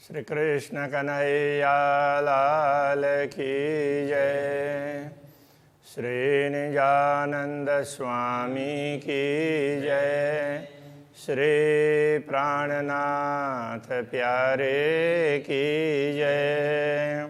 श्री कृष्ण कन्हैया लाल की जय। श्री निजानंद स्वामी की जय। श्री प्राणनाथ प्यारे की जय।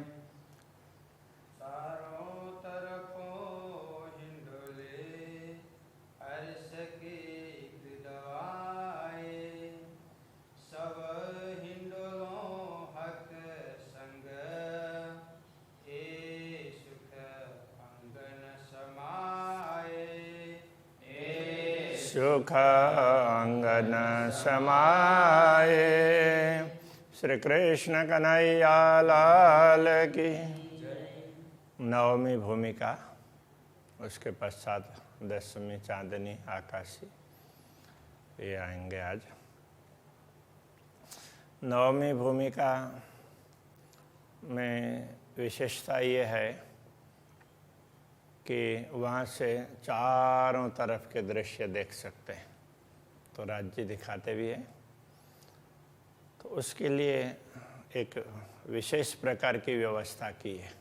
सुख अंगन समाये। श्री कृष्ण कन्हैया लाल की। नवमी भूमिका, उसके पश्चात 10वीं चांदनी आकाशी, ये आएंगे आज। नवमी भूमिका में विशेषता ये है कि वहाँ से चारों तरफ के दृश्य देख सकते हैं, तो राज्य दिखाते भी हैं। तो उसके लिए एक विशेष प्रकार की व्यवस्था की है।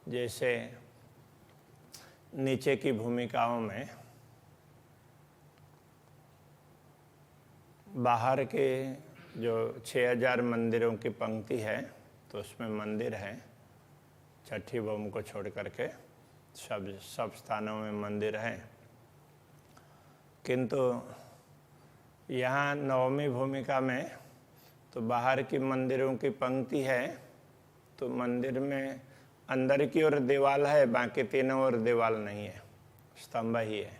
जैसे नीचे की भूमिकाओं में बाहर के जो 6000 मंदिरों की पंक्ति है, तो उसमें मंदिर है, छठी भूमि को छोड़ करके सब स्थानों में मंदिर हैं। किंतु यहाँ नवमी भूमिका में तो बाहर की मंदिरों की पंक्ति है, तो मंदिर में अंदर की ओर दीवाल है, बाकी तीनों ओर दीवाल नहीं है, स्तंभ ही है।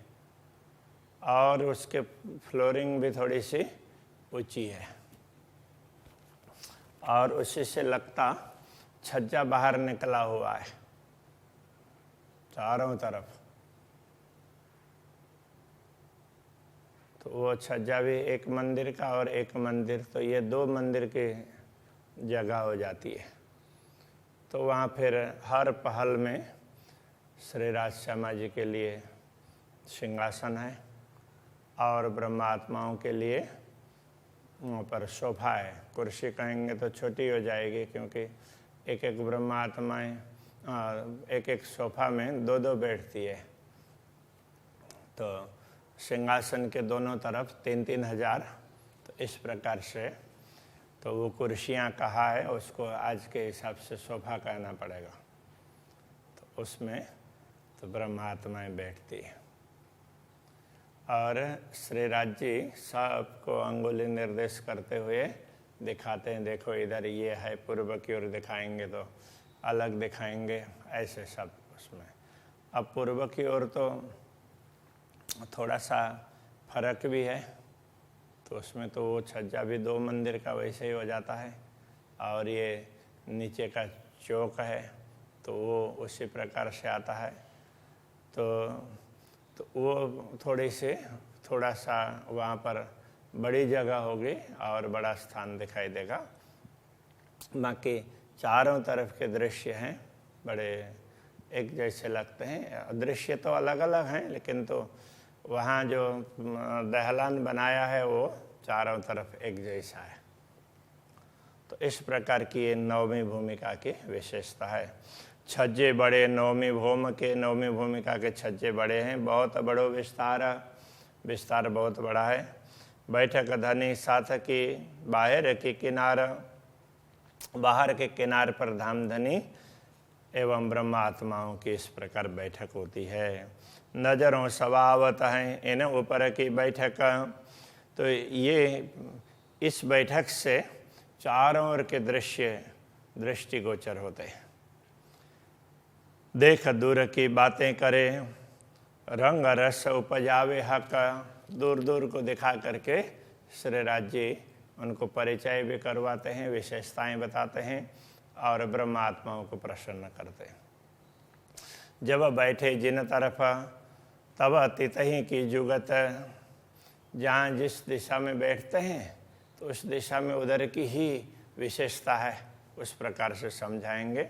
और उसके फ्लोरिंग भी थोड़ी सी ऊंची है, और उसी से लगता छज्जा बाहर निकला हुआ है चारों तरफ। तो वो छज्जा भी एक मंदिर का और एक मंदिर, तो ये 2 मंदिर की जगह हो जाती है। तो वहाँ फिर हर पहल में श्री राज शर्मा जी के लिए सिंहासन है, और ब्रह्मात्माओं के लिए वहाँ पर सोफा है। कुर्सी कहेंगे तो छोटी हो जाएगी, क्योंकि एक एक ब्रह्मात्माएं एक एक सोफा में 2-2 बैठती है। तो सिंहासन के दोनों तरफ 3-3 हज़ार, तो इस प्रकार से तो वो कुर्सियाँ कहा है, उसको आज के हिसाब से सोफा कहना पड़ेगा। तो उसमें तो ब्रह्मात्माएं बैठती है। और श्री राज जी सबको अंगुली निर्देश करते हुए दिखाते हैं, देखो इधर ये है, पूर्व की ओर दिखाएंगे तो अलग दिखाएंगे, ऐसे सब उसमें। अब पूर्व की ओर तो थोड़ा सा फर्क भी है, तो उसमें तो वो छज्जा भी 2 मंदिर का वैसे ही हो जाता है, और ये नीचे का चौक है तो वो उसी प्रकार से आता है। तो वो थोड़ा सा वहाँ पर बड़ी जगह होगी और बड़ा स्थान दिखाई देगा। बाकी चारों तरफ के दृश्य हैं, बड़े एक जैसे लगते हैं। दृश्य तो अलग अलग हैं, लेकिन तो वहाँ जो दहलान बनाया है वो चारों तरफ एक जैसा है। तो इस प्रकार की ये नवमी भूमिका की विशेषता है। छज्जे बड़े नवमी भूमिका के छज्जे बड़े हैं, बहुत बड़ो विस्तार बहुत बड़ा है। बैठक धनी साथ की बाहर के किनार पर धामधनी एवं ब्रह्मात्माओं की इस प्रकार बैठक होती है। नजरों सवावत हैं इन ऊपर की बैठक। तो ये इस बैठक से चारों ओर के दृष्टिगोचर होते हैं। देख दूर की बातें करे, रंग रस उपजावे हक। दूर दूर को दिखा करके श्री राज जी उनको परिचय भी करवाते हैं, विशेषताएं बताते हैं, और ब्रह्मात्माओं को प्रसन्न करते हैं। जब बैठे जिन तरफ तब अतीत ही की जुगत। जहाँ जिस दिशा में बैठते हैं तो उस दिशा में उधर की ही विशेषता है, उस प्रकार से समझाएंगे।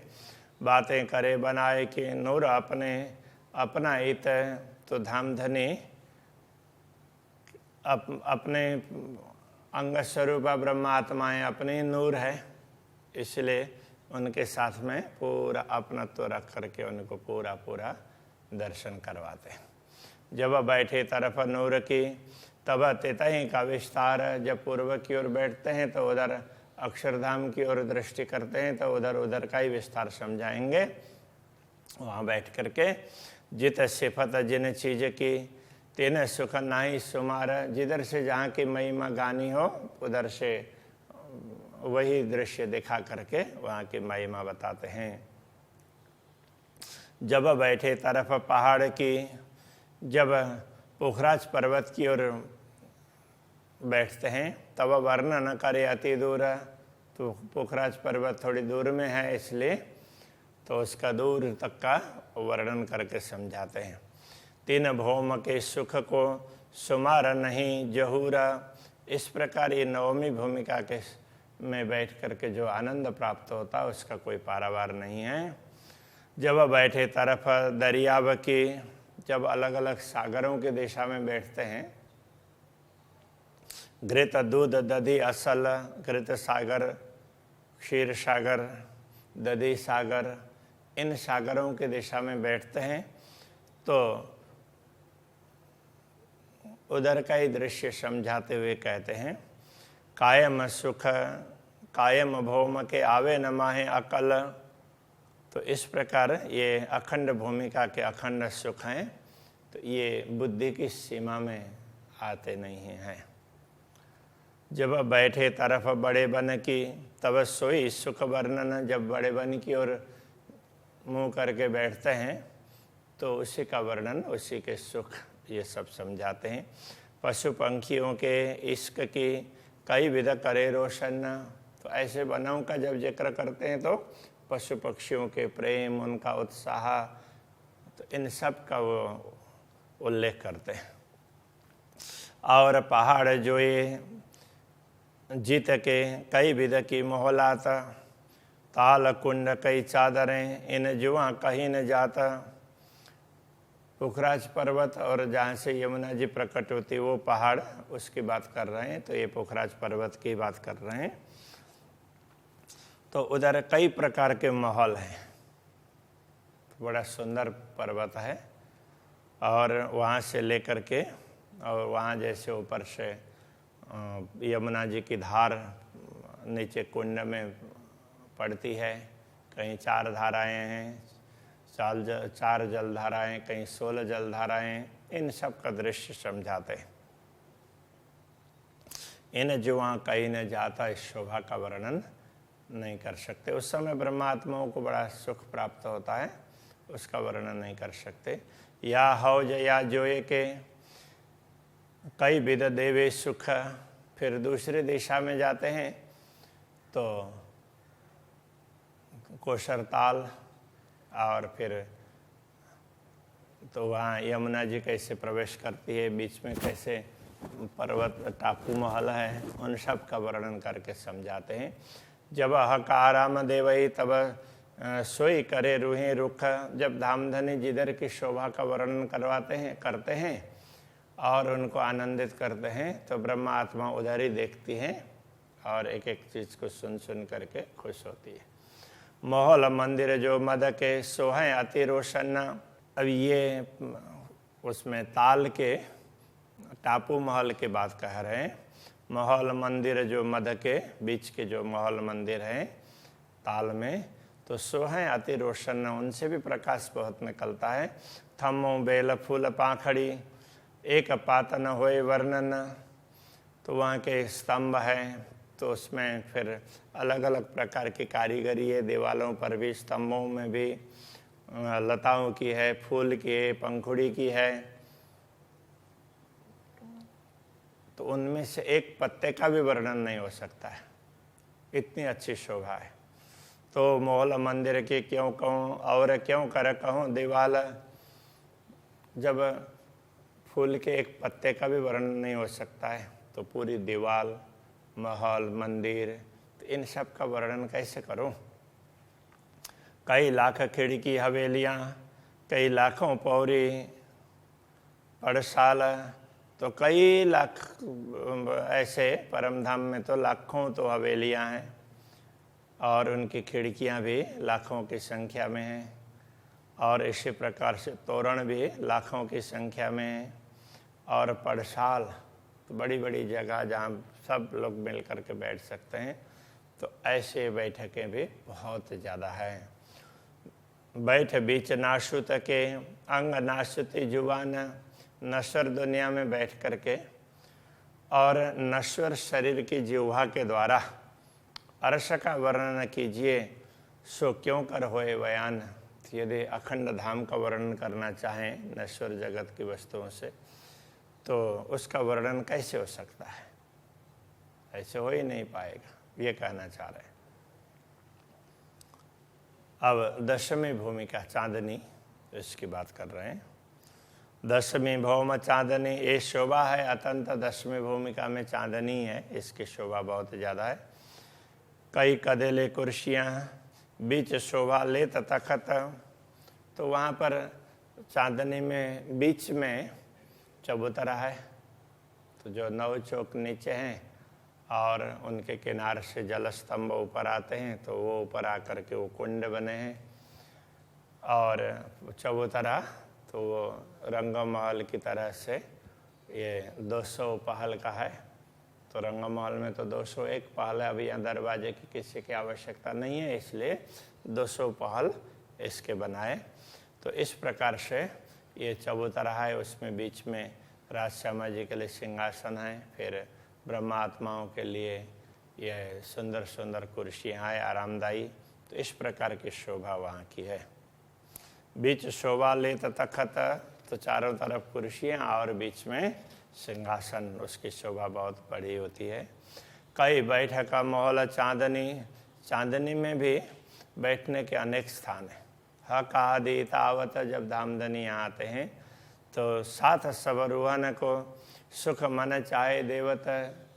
बातें करे बनाए कि नूर अपना इत। तो धामधनी अपने अंग स्वरूप ब्रह्मात्माएं अपनी नूर है, इसलिए उनके साथ में पूरा अपनत्व रख करके उनको पूरा पूरा दर्शन करवाते हैं। जब बैठे तरफ नूर की तब तितही का विस्तार, जब पूर्व की ओर बैठते हैं तो उधर अक्षरधाम की ओर दृष्टि करते हैं तो उधर उधर का ही विस्तार समझाएंगे। वहाँ बैठ करके जित सिफत जिन चीज़ की तेन सुख नाही सुमार, जिधर से जहाँ की महिमा गानी हो उधर से वही दृश्य दिखा करके वहाँ की महिमा बताते हैं। जब बैठे तरफ पहाड़ की, जब पोखराज पर्वत की ओर बैठते हैं तब वर्णन करे अति दूर, तो पोखराज पर्वत थोड़ी दूर में है इसलिए तो उसका दूर तक का वर्णन करके समझाते हैं। तीन भौम के सुख को सुमार नहीं जहूरा, इस प्रकार ये नवमी भूमिका के में बैठ करके जो आनंद प्राप्त होता है उसका कोई पारावार नहीं है। जब बैठे तरफ दरियाव की, जब अलग अलग सागरों की दिशा में बैठते हैं, घृत दूध दधी असल, घृत सागर, क्षीर सागर, दधी सागर, इन सागरों की दिशा में बैठते हैं तो उधर का ही दृश्य समझाते हुए कहते हैं, कायम सुख कायम भौम के आवे न माहे अकल। तो इस प्रकार ये अखंड भूमिका के अखंड सुख हैं, तो ये बुद्धि की सीमा में आते नहीं हैं। जब बैठे तरफ बड़े बन की तब सोई सुख वर्णन, जब बड़े बन की ओर मुँह करके बैठते हैं तो उसी का वर्णन, उसी के सुख ये सब समझाते हैं। पशु पंखियों के इश्क की कई विध करे रोशन, तो ऐसे वनों का जब जिक्र करते हैं तो पशु पक्षियों के प्रेम, उनका उत्साह, तो इन सब का वो उल्लेख करते हैं। और पहाड़ जो ये जीत के कई विध की मोहलात, ताल कुंड कई चादरें इन जुआ कहीं न जाता। पोखराज पर्वत और जहाँ से यमुना जी प्रकट होती वो पहाड़, उसकी बात कर रहे हैं, तो ये पोखराज पर्वत की बात कर रहे हैं। तो उधर कई प्रकार के महल हैं, बड़ा सुंदर पर्वत है और वहाँ से लेकर के और वहाँ जैसे ऊपर से यमुना जी की धार नीचे कुंड में पड़ती है, कहीं 4 धाराएं हैं, 4 जलधाराएं, कहीं 16 जलधाराएं, इन सब का दृश्य समझाते हैं। इन जुआ कहीं न जाता, इस शोभा का वर्णन नहीं कर सकते। उस समय ब्रह्मात्माओं को बड़ा सुख प्राप्त होता है, उसका वर्णन नहीं कर सकते। या हौज या जोए के कई विध देवे सुख, फिर दूसरी दिशा में जाते हैं तो कोशरताल, और फिर तो वहाँ यमुना जी कैसे प्रवेश करती है, बीच में कैसे पर्वत टापू महल है, उन सब का वर्णन करके समझाते हैं। जब हका आराम देवई तब सोई करे रूहें रुख, जब धामधनी जिधर की शोभा का वर्णन करते हैं और उनको आनंदित करते हैं तो ब्रह्मा आत्मा उधर ही देखती हैं और एक एक चीज़ को सुन सुन करके खुश होती है। महल मंदिर जो मद के सोहें अति रोशन, अब ये उसमें ताल के टापू महल की बात कह रहे हैं। महल मंदिर जो मद के बीच के जो महल मंदिर हैं ताल में, तो सोहें अति रोशन, उनसे भी प्रकाश बहुत निकलता है। थमो बेल फूल पाखड़ी एक पात न होए वर्णन, तो वहाँ के स्तंभ हैं तो उसमें फिर अलग अलग प्रकार की कारीगरी है, दीवालों पर भी, स्तंभों में भी लताओं की है, फूल की है, पंखुड़ी की है, तो उनमें से एक पत्ते का भी वर्णन नहीं हो सकता है, इतनी अच्छी शोभा है। तो महल मंदिर की क्यों कहूँ और क्यों कर कहूँ दीवाल, जब फूल के एक पत्ते का भी वर्णन नहीं हो सकता है तो पूरी दीवाल, महल, मंदिर, तो इन सब का वर्णन कैसे करूं। कई लाख खिड़की हवेलियां, कई लाखों पौरी पड़साल, तो कई लाख ऐसे परमधाम में तो लाखों तो हवेलियां हैं और उनकी खिड़कियां भी लाखों की संख्या में हैं, और इसी प्रकार से तोरण भी लाखों की संख्या में हैं, और पड़साल तो बड़ी बड़ी जगह जहाँ सब लोग मिल कर के बैठ सकते हैं। तो ऐसे बैठकें भी बहुत ज़्यादा हैं। बैठ बीच नाशुत के अंग नाशुति जुबान, नश्वर दुनिया में बैठ कर के और नश्वर शरीर की जिह्वा के द्वारा अर्श का वर्णन कीजिए, सो क्यों कर होए बयान। यदि अखंड धाम का वर्णन करना चाहें नश्वर जगत की वस्तुओं से, तो उसका वर्णन कैसे हो सकता है? ऐसे हो ही नहीं पाएगा, ये कहना चाह रहे हैं। अब दशमी भूमिका चांदनी, इसकी बात कर रहे हैं। दशमी भौम चांदनी, ये शोभा है अत्यंत। दशमी भूमिका में चांदनी है, इसकी शोभा बहुत ज़्यादा है। कई कदेले कुर्सियाँ, बीच शोभा लेत तखत। तो वहाँ पर चांदनी में बीच में चबूतरा है, तो जो 9 चौक नीचे हैं और उनके किनारे से जल स्तंभ ऊपर आते हैं, तो वो ऊपर आकर के वो कुंड बने हैं। और चबूतरा तो वो रंगमहल की तरह से ये 200 पहल का है। तो रंगमहल में तो 201 पहल है, अभी यहाँ दरवाजे की किसी की आवश्यकता नहीं है, इसलिए 200 पहल इसके बनाए। तो इस प्रकार से ये चबूतरा है, उसमें बीच में राजश्यामा जी के लिए सिंहासन है, फिर ब्रह्मात्माओं के लिए यह सुंदर सुंदर कुर्सियाँ हैं आरामदायी। तो इस प्रकार की शोभा वहाँ की है। बीच शोभा लेत तखत, तो चारों तरफ कुर्सियाँ और बीच में सिंहासन, उसकी शोभा बहुत बड़ी होती है। कई बैठक माहौल चांदनी, चांदनी में भी बैठने के अनेक स्थान हैं। हक आदि तावत, जब धामधनी यहाँ आते हैं तो साथ सबरुहन को सुख मन चाहे देवत।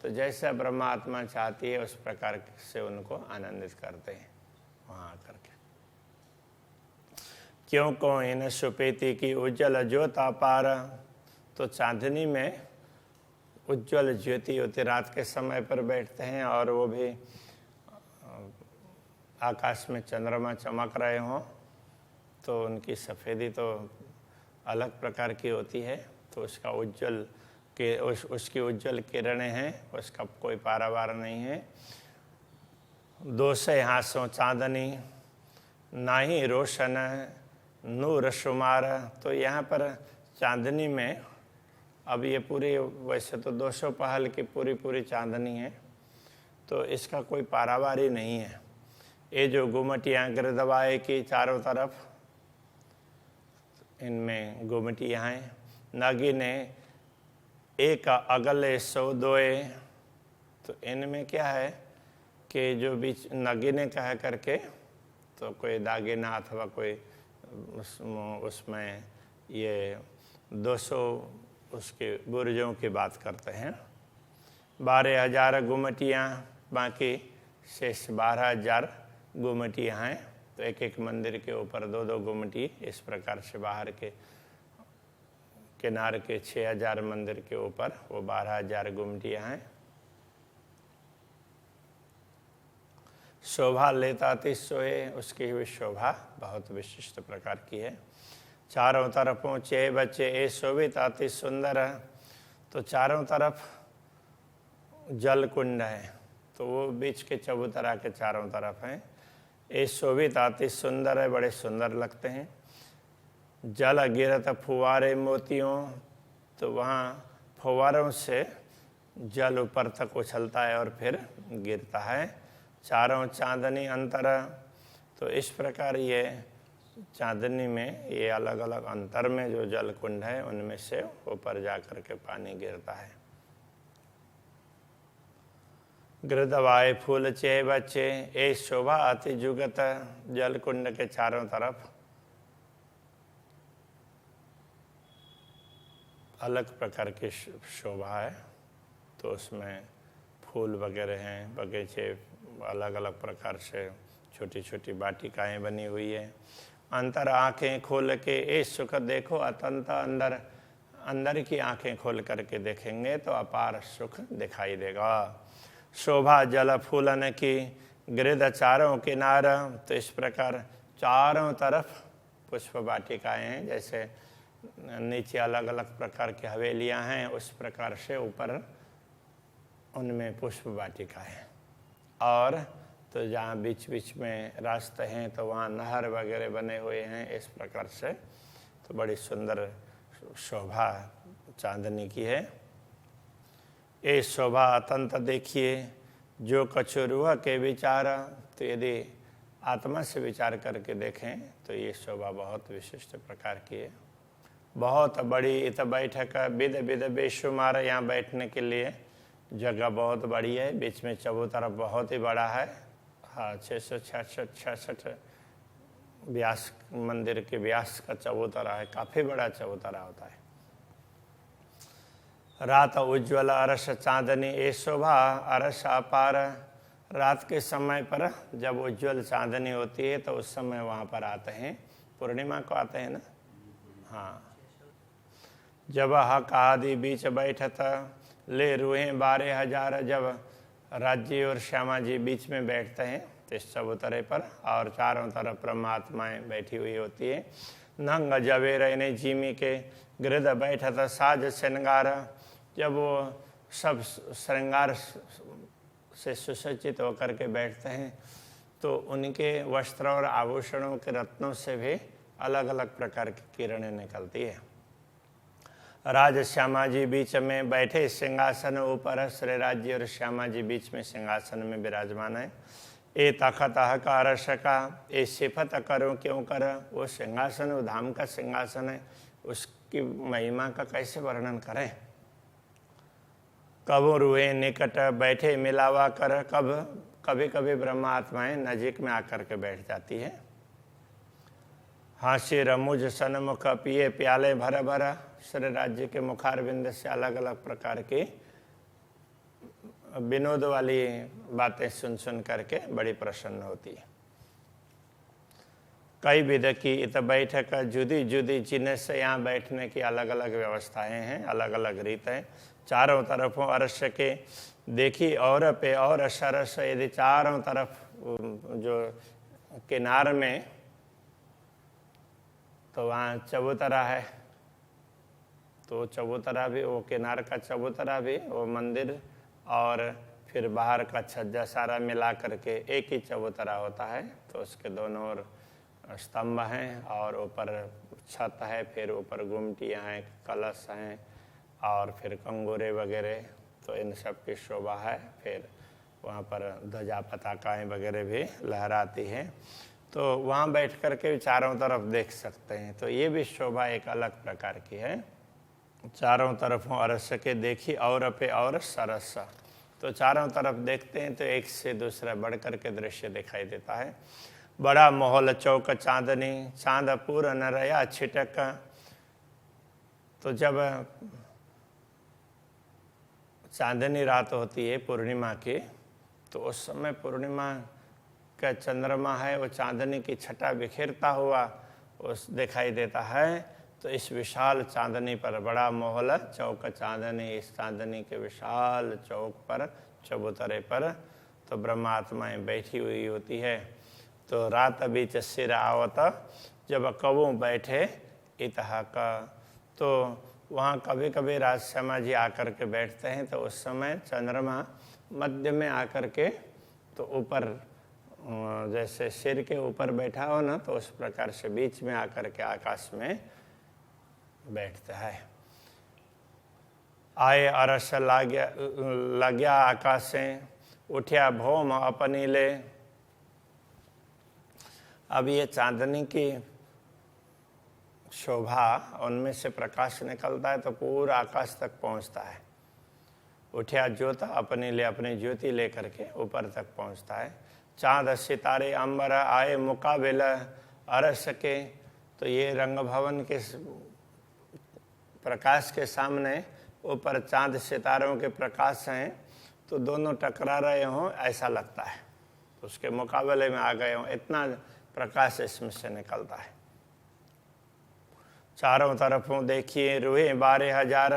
तो जैसा ब्रह्मात्मा चाहती है उस प्रकार से उनको आनंदित करते हैं वहाँ आकर के। क्यों को इन सुपेती की उज्जवल ज्योत अपार। तो चांदनी में उज्जवल ज्योति होती, रात के समय पर बैठते हैं और वो भी आकाश में चंद्रमा चमक रहे हों, तो उनकी सफ़ेदी तो अलग प्रकार की होती है। तो उसका उज्जवल के उसकी उज्जवल किरणें हैं, उसका कोई पारावार नहीं है। दो से हाथों चांदनी, ना ही रोशन नूर शुमार। तो यहाँ पर चांदनी में अब ये पूरी, वैसे तो 200 पहल की पूरी चांदनी है, तो इसका कोई पारावार ही नहीं है। ये जो गुमटियाँ गिरदवाए की चारों तरफ, इनमें गुमटियाँ हैं। नागिने एक अगले 100 दोए। तो इनमें क्या है कि जो बीच नगीने कह करके, तो कोई दागिना अथवा कोई उसमें ये 200 उसके बुर्जों की बात करते हैं। 12,000 गुमटियाँ, बाकी शेष 12,000 गुमटियाँ हैं। तो एक एक मंदिर के ऊपर 2-2 गुमटी, इस प्रकार से बाहर के किनारे के 6,000 मंदिर के ऊपर वो 12,000 गुमटियाँ हैं। शोभा लेता सोए, उसकी भी शोभा बहुत विशिष्ट प्रकार की है। चारों तरफों चे बच्चे ए शोभित अति सुंदर। तो चारों तरफ जल कुंड है, तो वो बीच के चबूतरा के चारों तरफ हैं। ए शोभित अति सुंदर है, बड़े सुंदर लगते हैं। जल गिरत फुवारे मोतियों। तो वहाँ फुवारों से जल ऊपर तक उछलता है और फिर गिरता है। चारों चांदनी अंतर। तो इस प्रकार ये चांदनी में ये अलग अलग अंतर में जो जल कुंड है, उनमें से ऊपर जा कर के पानी गिरता है। गिरदवाए फूल चे बच्चे, ए शोभा अति जुगत। जल कुंड के चारों तरफ अलग प्रकार की शोभा है। तो उसमें फूल वगैरह हैं, बगीचे अलग अलग प्रकार से, छोटी छोटी वाटिकाएं बनी हुई है। अंतर आँखें खोल के ए सुख देखो अतंत। अंदर अंदर की आँखें खोल करके देखेंगे तो अपार सुख दिखाई देगा। शोभा जल फूलन की, गिरिध चारों किनार, तो इस प्रकार चारों तरफ पुष्प वाटिकाएँ हैं। जैसे नीचे अलग अलग प्रकार की हवेलियां हैं, उस प्रकार से ऊपर उनमें पुष्प वाटिका है। और तो जहाँ बीच बीच में रास्ते हैं तो वहाँ नहर वगैरह बने हुए हैं। इस प्रकार से तो बड़ी सुंदर शोभा चांदनी की है। ये शोभा अत्यंत देखिए जो कछु रूह के विचार। तो यदि आत्मा से विचार करके देखें तो ये शोभा बहुत विशिष्ट प्रकार की है, बहुत बड़ी। इत बैठक विध विध बेशुमार, यहाँ बैठने के लिए जगह बहुत बड़ी है, बीच में चबूतरा बहुत ही बड़ा है। हाँ, 666 व्यास, मंदिर के व्यास का चबूतरा है, काफ़ी बड़ा चबूतरा होता है। रात उज्ज्वल अरस चांदनी ए शोभा अरस अपार। रात के समय पर जब उज्ज्वल चांदनी होती है तो उस समय वहाँ पर आते हैं, पूर्णिमा को आते हैं ना। हाँ, जब हक आदि बीच बैठत ले रुए 12,000। जब राज्य और श्यामा जी बीच में बैठते हैं तो इस चबूतरे पर, और चारों तरफ परमात्माएँ बैठी हुई होती है। नंग जवेर इन्हें जीमी के गिरध बैठत साज श्रृंगार। जब वो सब श्रृंगार से सुसज्जित होकर के बैठते हैं तो उनके वस्त्र और आभूषणों के रत्नों से भी अलग अलग प्रकार की किरणें निकलती है। राज श्यामा जी बीच में बैठे सिंहासन ऊपर। श्री राज्य और श्यामा जी बीच में सिंहासन में विराजमान है। ए तखत का अरस का ए सिफत करो क्यों कर। वो सिंहासन वो धाम का सिंहासन है, उसकी महिमा का कैसे वर्णन करें। कब रुए निकट बैठे मिलावा कर। कभी कभी ब्रह्मा आत्माएं नजीक में आकर के बैठ जाती है। हास्य रमुज सन्मुख पिए प्याले भर भर। श्री राज्य के मुखारविंद से अलग अलग प्रकार की विनोद वाली बातें सुन सुन करके बड़ी प्रसन्न होती है। कई विध की इत बैठक जुदी जुदी जिन्हें से यहाँ बैठने की अलग अलग व्यवस्थाएं हैं, अलग अलग रीत है। चारों तरफों अरस के देखी और पे और सरस। यदि चारों तरफ जो किनार में तो वहाँ चबूतरा है, तो चबूतरा भी, वो किनार का चबूतरा भी, वो मंदिर और फिर बाहर का छज्जा सारा मिला करके एक ही चबूतरा होता है। तो उसके दोनों ओर स्तंभ हैं और ऊपर छत है, फिर ऊपर गुमटियाँ हैं, कलश हैं और फिर कंगूरे वगैरह। तो इन सब की शोभा है। फिर वहाँ पर ध्वजा पताकाएँ वगैरह भी लहराती हैं। तो वहाँ बैठ कर के चारों तरफ देख सकते हैं। तो ये भी शोभा एक अलग प्रकार की है। चारों तरफों अरस के देखी और पे और सरस। तो चारों तरफ देखते हैं तो एक से दूसरा बढ़ कर के दृश्य दिखाई देता है। बड़ा मोहल चौक चांदनी चांद पूर न रया छिटक। तो जब चांदनी रात होती है पूर्णिमा की, तो उस समय पूर्णिमा का चंद्रमा है वो चांदनी की छटा बिखेरता हुआ उस दिखाई देता है। तो इस विशाल चांदनी पर बड़ा मोहल चौक चांदनी, इस चांदनी के विशाल चौक पर चबूतरे पर तो ब्रह्मात्माएँ बैठी हुई होती है। तो रात बीच सिर आवत जब कबू बैठे इतहा का। तो वहाँ कभी कभी राजश्यामा जी आकर के बैठते हैं तो उस समय चंद्रमा मध्य में आकर के तो ऊपर जैसे सिर के ऊपर बैठा हो ना, तो उस प्रकार से बीच में आकर के आकाश में बैठता है। आए अरस लाग्या आकाशें उठ्या भौम अपनी ले। अब ये चांदनी की शोभा, उनमें से प्रकाश निकलता है तो पूरा आकाश तक पहुंचता है। उठ्या ज्योत अपने लिए, अपनी ज्योति लेकर के ऊपर तक पहुंचता है। चांद सितारे अंबर आए मुकाबिल अरस के। तो ये रंग भवन के प्रकाश के सामने ऊपर चांद सितारों के प्रकाश हैं, तो दोनों टकरा रहे हों ऐसा लगता है, तो उसके मुकाबले में आ गए हों, इतना प्रकाश इसमें से निकलता है। चारों तरफों देखिए रुए 12,000।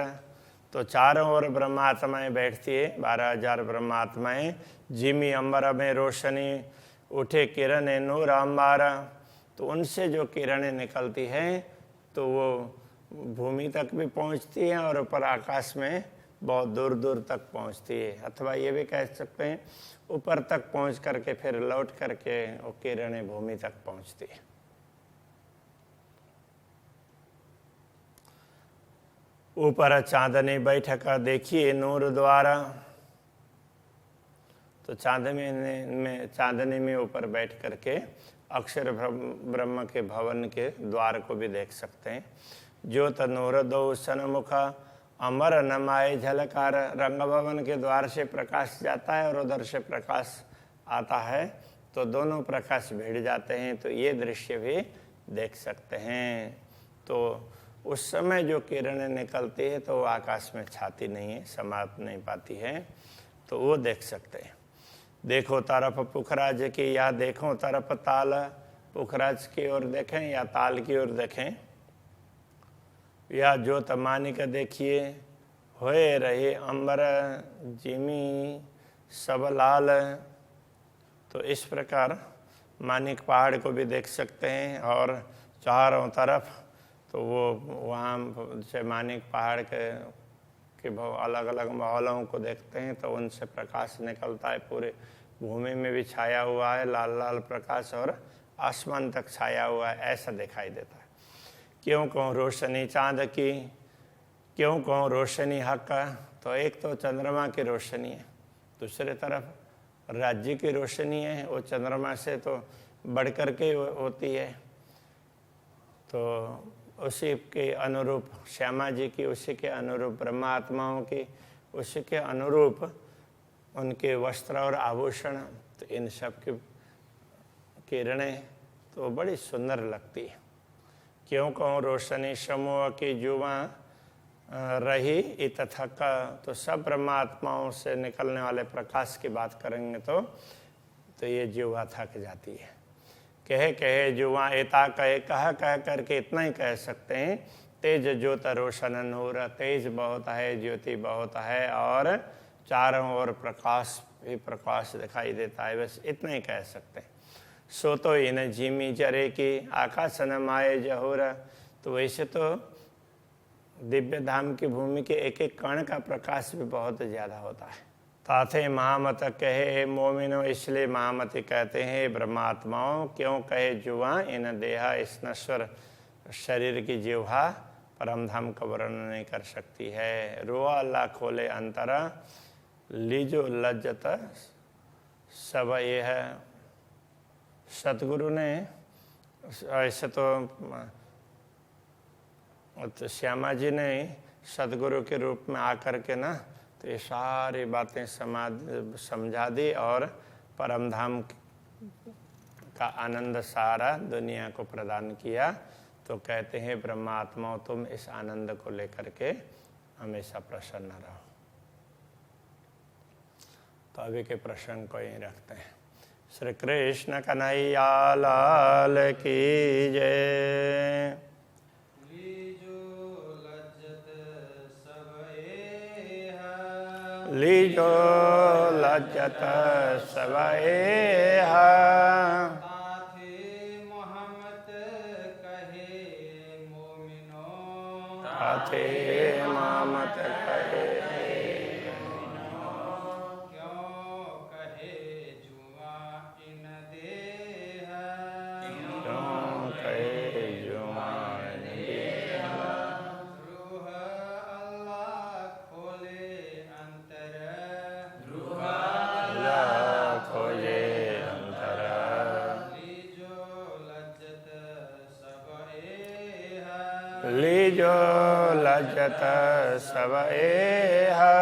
तो चारों ओर ब्रह्मात्माएं बैठती है, 12,000 ब्रह्मात्माएं। जिमी अंबर में रोशनी उठे किरण नूर अंबारा, तो उनसे जो किरणें निकलती हैं तो वो भूमि तक भी पहुंचती हैं और ऊपर आकाश में बहुत दूर दूर तक पहुंचती है। अथवा ये भी कह सकते हैं ऊपर तक पहुंच करके फिर लौट करके वो किरणें भूमि तक पहुंचती है। ऊपर चांदनी बैठक देखिए नूर द्वारा, तो चांदनी में ऊपर बैठ करके अक्षर ब्रह्म के भवन के द्वार को भी देख सकते हैं। ज्योत नूर दो सन्मुख अमर नमाए झलकार, रंग भवन के द्वार से प्रकाश जाता है और उधर से प्रकाश आता है, तो दोनों प्रकाश भिड़ जाते हैं। तो ये दृश्य भी देख सकते हैं। तो उस समय जो किरणें निकलती है तो वो आकाश में छाती नहीं है, समाप्त नहीं पाती है, तो वो देख सकते हैं। देखो तरफ पुखराज की या देखो तरफ ताल, पुखराज की ओर देखें या ताल की ओर देखें, या ज्योत मानिक देखिए होए रहे अंबर जिमी सब लाल। तो इस प्रकार मानिक पहाड़ को भी देख सकते हैं और चारों तरफ तो वो वहाँ से मानिक पहाड़ के अलग अलग माहौलों को देखते हैं तो उनसे प्रकाश निकलता है, पूरे भूमि में भी छाया हुआ है लाल लाल प्रकाश और आसमान तक छाया हुआ है, ऐसा दिखाई देता है। क्यों कहूँ रोशनी चांद की, क्यों कहूँ रोशनी हक का, तो एक तो चंद्रमा की रोशनी है, दूसरे तरफ राज्य की रोशनी है, वो चंद्रमा से तो बढ़ कर के होती है। तो उसी के अनुरूप श्यामा जी की, उसी के अनुरूप ब्रह्मात्माओं की, उसी के अनुरूप उनके वस्त्र और आभूषण, तो इन सब की किरणें तो बड़ी सुंदर लगती है। क्यों कहूँ रोशनी समूह की जुआ रही इत थक, तो सब ब्रह्मात्माओं से निकलने वाले प्रकाश की बात करेंगे तो ये जुआ थक जाती है। कहे कहे जुआ एता कहे, कह करके इतना ही कह सकते हैं, तेज ज्योत रोशन नूर, तेज बहुत है, ज्योति बहुत है और चारों ओर प्रकाश भी प्रकाश दिखाई देता है, बस इतना ही कह सकते हैं। सो तो इन जिमी जरे की आकाश न माए जहूर, तो वैसे तो दिव्य धाम की भूमि के एक एक कण का प्रकाश भी बहुत ज़्यादा होता है। ताथे महामत कहे मोमिनो, इसलिए महामति कहते हैं ब्रह्मात्माओं, क्यों कहे जुआ इन देहा, इस नश्वर शरीर की जिह्वा परम धाम का वर्णन नहीं कर सकती है। रोआ अल्लाह खोले अंतरा, लीजो लज्जत सब ये है। सतगुरु ने ऐसे तो श्यामा जी ने सतगुरु के रूप में आकर के ना तो ये सारी बातें समझा दी और परम धाम का आनंद सारा दुनिया को प्रदान किया। तो कहते हैं ब्रह्मात्माओं तुम इस आनंद को लेकर के हमेशा प्रसन्न रहो। तो अभी के प्रश्न को यहीं रखते हैं। श्री कृष्ण कन्हैया लाल की जय। लीजो लज्जत सबएहा, ताथे मोहम्मद कहे मोमिनो, ताथे मोहम्मद कहे मोमिनो, क्यों कहे जुआ इन देहा, क्यों कहे जुआन देहा। रूह अल्लाह खोले अंतर, खोजे अंतर, लीजो लज्जत सबएहा, लीजो लज्जत सबएहा।